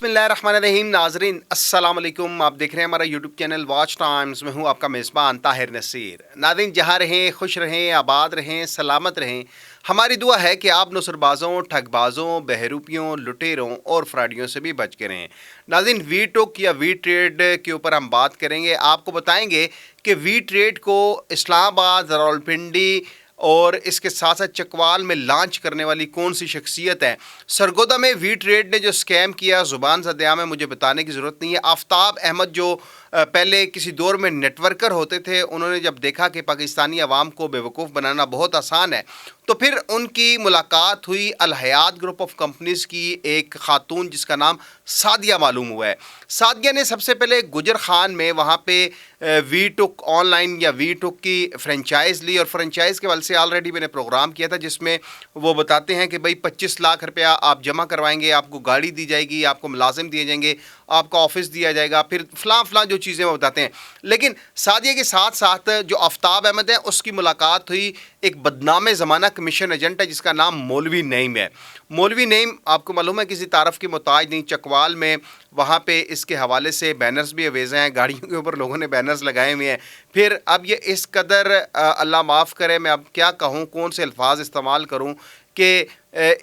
बिस्मिल्लाहिर्रहमानिर्रहीम। नाजरीन अस्सलाम वालेकुम। आप देख रहे हैं हमारा यूट्यूब चैनल वॉच टाइम्स में हूँ आपका मेज़बान ताहिर नसीर। नाज़रीन, जहाँ रहें खुश रहें, आबाद रहें, सलामत रहें। हमारी दुआ है कि आप नुसरबाज़ों, ठगबाज़ों, बहरूपियों, लुटेरों और फ्रॉडियों से भी बच के रहें। नाज़रीन, वी टोक या वी ट्रेड के ऊपर हम बात करेंगे। आपको बताएंगे कि वी ट्रेड को इस्लामाबाद, रावलपिंडी और इसके साथ साथ चकवाल में लॉन्च करने वाली कौन सी शख्सियत है। सरगोदा में वी ट्रेड ने जो स्कैम किया, ज़ुबान ज़द-ए-आम है, मुझे बताने की ज़रूरत नहीं है। आफ्ताब अहमद जो पहले किसी दौर में नेटवर्कर होते थे, उन्होंने जब देखा कि पाकिस्तानी अवाम को बेवकूफ़ बनाना बहुत आसान है, तो फिर उनकी मुलाकात हुई अल हयात ग्रुप ऑफ कंपनीज़ की एक खातून जिसका नाम सादिया मालूम हुआ है। सादिया ने सबसे पहले गुजर खान में वहाँ पे वी टुक ऑनलाइन या वी टुक की फ्रेंचाइज़ ली, और फ्रेंचाइज़ के वाले से ऑलरेडी मैंने प्रोग्राम किया था जिसमें वो बताते हैं कि भाई 25 लाख रुपया आप जमा करवाएंगे, आपको गाड़ी दी जाएगी, आपको मुलाजिम दिए जाएंगे, आपका ऑफिस दिया जाएगा, फिर फ़लाँ जो चीज़ें वो बताते हैं। लेकिन सादिया के साथ साथ जो आफ्ताब अहमद है उसकी मुलाकात हुई एक बदनाम ज़माना कमीशन एजेंट है जिसका नाम मौलवी नईम है। मौलवी नईम आपको मालूम है किसी तारफ़ की मोहताज नहीं। चकवाल में वहाँ पे इसके हवाले से बैनर्स भी अवेज़ हैं, गाड़ियों के ऊपर लोगों ने बैनर्स लगाए हुए हैं। फिर अब ये इस कदर अल्लाह माफ़ करे, मैं अब क्या कहूँ, कौन से अल्फाज इस्तेमाल करूँ कि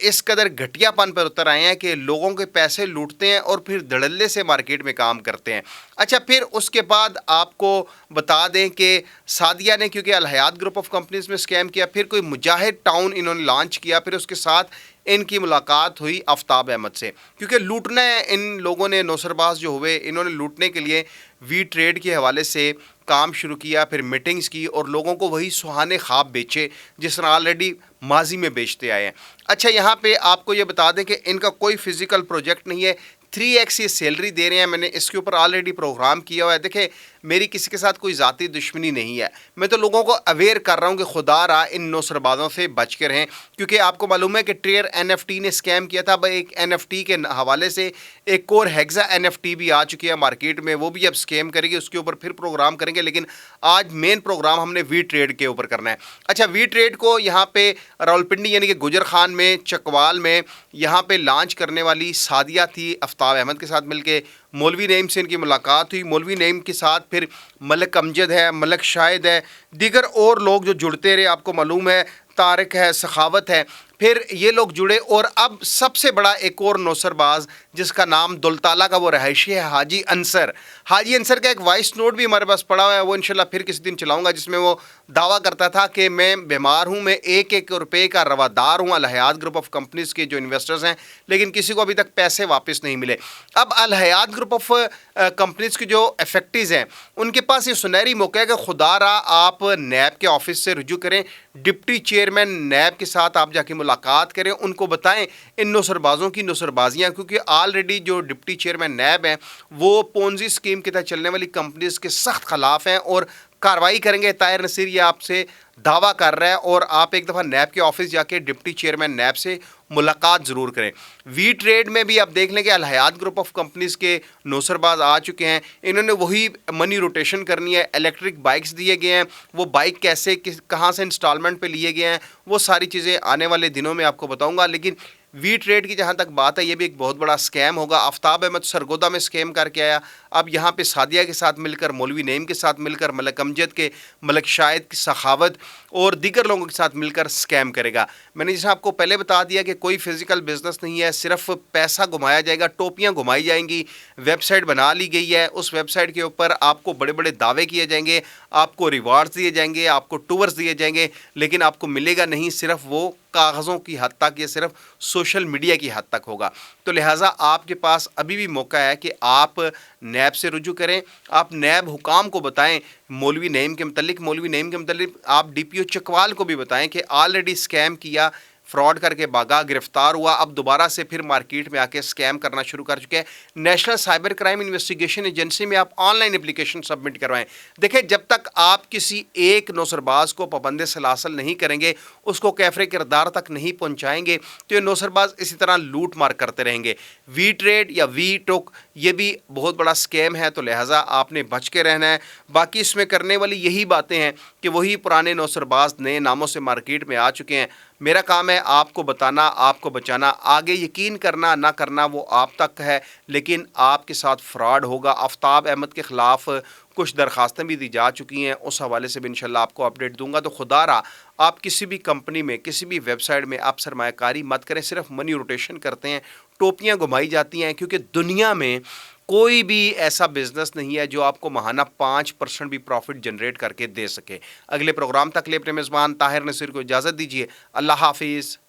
इस कदर घटियापन पर उतर आए हैं कि लोगों के पैसे लूटते हैं और फिर धड़ल्ले से मार्केट में काम करते हैं। अच्छा, फिर उसके बाद आपको बता दें कि सादिया ने क्योंकि अल हयात ग्रुप ऑफ कंपनीज़ में स्कैम किया, फिर कोई मुजाहिद टाउन इन्होंने लॉन्च किया, फिर उसके साथ इनकी मुलाकात हुई आफ्ताब अहमद से, क्योंकि लूटना है इन लोगों ने। नौसरबाज जो हुए, इन्होंने लूटने के लिए वी ट्रेड के हवाले से काम शुरू किया, फिर मीटिंग्स की और लोगों को वही सुहाने ख्वाब बेचे जिस तरह ऑलरेडी माजी में बेचते आए हैं। अच्छा, यहाँ पे आपको ये बता दें कि इनका कोई फिज़िकल प्रोजेक्ट नहीं है। 3x ये सैलरी दे रहे हैं। मैंने इसके ऊपर ऑलरेडी प्रोग्राम किया हुआ है। देखें, मेरी किसी के साथ कोई ज़ाती दुश्मनी नहीं है, मैं तो लोगों को अवेयर कर रहा हूँ कि खुदा रहा इन नौसरबाज़ों से बच के रहें। क्योंकि आपको मालूम है कि ट्रेयर NFT ने स्कैम किया था। भाई एक NFT के हवाले से एक और हेक्सा NFT भी आ चुकी है मार्केट में, वो भी अब स्कैम करेगी, उसके ऊपर फिर प्रोग्राम करेंगे। लेकिन आज मेन प्रोग्राम हमने वी ट्रेड के ऊपर करना है। अच्छा, वी ट्रेड को यहाँ पे रावलपिंडी यानी कि गुजर खान में, चकवाल में यहाँ पे लॉन्च करने वाली सादिया थी आफ्ताब अहमद के साथ मिलके। मौलवी नईम से इनकी मुलाकात हुई। मौलवी नईम के साथ फिर मलक अमजद है, मलक शाहिद है, दीगर और लोग जो जुड़ते रहे, आपको मालूम है तारिक है, सखावत है, फिर ये लोग जुड़े। और अब सबसे बड़ा एक और नौसरबाज जिसका नाम दुलताला का वो रहायशी है, हाजी अंसर। हाजी अंसर का एक वॉइस नोट भी हमारे पास पड़ा हुआ है, वो इंशाल्लाह फिर किसी दिन चलाऊंगा, जिसमें वो दावा करता था कि मैं बीमार हूँ, मैं एक एक रुपये का रवादार हूँ अल हयात ग्रुप ऑफ कंपनीज़ के जो इन्वेस्टर्स हैं, लेकिन किसी को अभी तक पैसे वापस नहीं मिले। अब अल हयात ग्रुप ऑफ कंपनीज़ के जो इफेक्टिव्स हैं उनके पास ये सुनहरी मौका है कि खुदा रहा आप नैब के ऑफिस से रुजू करें, डिप्टी चेयरमैन नैब के साथ आप जाके मुलाकात करें, उनको बताएं इन नौसरबाज़ों की नौसरबाजियाँ, क्योंकि ऑलरेडी जो डिप्टी चेयरमैन नैब हैं वो पोंजी स्कीम के तहत चलने वाली कंपनीज़ के सख्त खिलाफ हैं और कार्रवाई करेंगे। ताहिर नसीर ये आपसे दावा कर रहा है, और आप एक दफ़ा नैब के ऑफिस जाके डिप्टी चेयरमैन नैब से मुलाकात ज़रूर करें। वी ट्रेड में भी आप देख लें कि अल हयात ग्रुप ऑफ कंपनीज़ के नौसरबाज आ चुके हैं। इन्होंने वही मनी रोटेशन करनी है। इलेक्ट्रिक बाइक्स दिए गए हैं, वो बाइक कैसे कहाँ से इंस्टॉलमेंट पे लिए गए हैं, वो सारी चीज़ें आने वाले दिनों में आपको बताऊँगा। लेकिन वी ट्रेड की जहाँ तक बात है, ये भी एक बहुत बड़ा स्कैम होगा। आफ्ताब अहमद सरगोदा में स्कैम करके आया, अब यहाँ पे सादिया के साथ मिलकर, मौलवी नईम के साथ मिलकर, मलक अमजद के, मलक शाहिद की, सखावत और दीगर लोगों के साथ मिलकर स्कैम करेगा। मैंने जैसे आपको पहले बता दिया कि कोई फिज़िकल बिजनेस नहीं है, सिर्फ पैसा घुमाया जाएगा, टोपियाँ घुमाई जाएंगी, वेबसाइट बना ली गई है, उस वेबसाइट के ऊपर आपको बड़े बड़े दावे किए जाएंगे, आपको रिवार्ड्स दिए जाएंगे, आपको टूर्स दिए जाएंगे, लेकिन आपको मिलेगा नहीं, सिर्फ वो कागज़ों की हद तक, या सिर्फ सोशल मीडिया की हद तक होगा। तो लिहाजा आपके पास अभी भी मौका है कि आप नैब से रुजू करें, आप नैब हुकाम को बताएं मौलवी नईम के मतलब, मौलवी नईम के मतलब आप DPO चकवाल को भी बताएं कि ऑलरेडी स्कैम किया, फ्रॉड करके भागा, गिरफ्तार हुआ, अब दोबारा से फिर मार्केट में आके स्कैम करना शुरू कर चुके हैं। National cyber crime investigation agency में आप ऑनलाइन एप्लीकेशन सबमिट करवाएं। देखिए, जब तक आप किसी एक नौसरबाज को पाबंद सलासल नहीं करेंगे, उसको कैफरे किरदार तक नहीं पहुंचाएंगे, तो ये नौसरबाज इसी तरह लूट मार करते रहेंगे। वी ट्रेड या वी टोक ये भी बहुत बड़ा स्कैम है, तो लिहाजा आपने बच के रहना है। बाकी इसमें करने वाली यही बातें हैं कि वही पुराने नौसरबाज नए नामों से मार्केट में आ चुके हैं। میرا کام ہے آپ کو بتانا، آپ کو بچانا، آگے یقین کرنا نہ کرنا وہ آپ تک ہے، لیکن آپ کے ساتھ فراڈ ہوگا۔ آفتاب احمد کے خلاف کچھ درخواستیں بھی دی جا چکی ہیں، اس حوالے سے بھی انشاءاللہ آپ کو اپڈیٹ دوں گا۔ تو خدا را آپ کسی بھی کمپنی میں، کسی بھی ویب سائٹ میں آپ سرمایہ کاری مت کریں، صرف منی روٹیشن کرتے ہیں، ٹوپیاں گھمائی جاتی ہیں، کیونکہ دنیا میں کوئی بھی ایسا بزنس نہیں ہے جو آپ کو ماہانہ 5% بھی پروفٹ جنریٹ کر کے دے سکے۔ اگلے پروگرام تک لے اپنے میزبان طاہر نصیر کو اجازت دیجیے۔ اللہ حافظ۔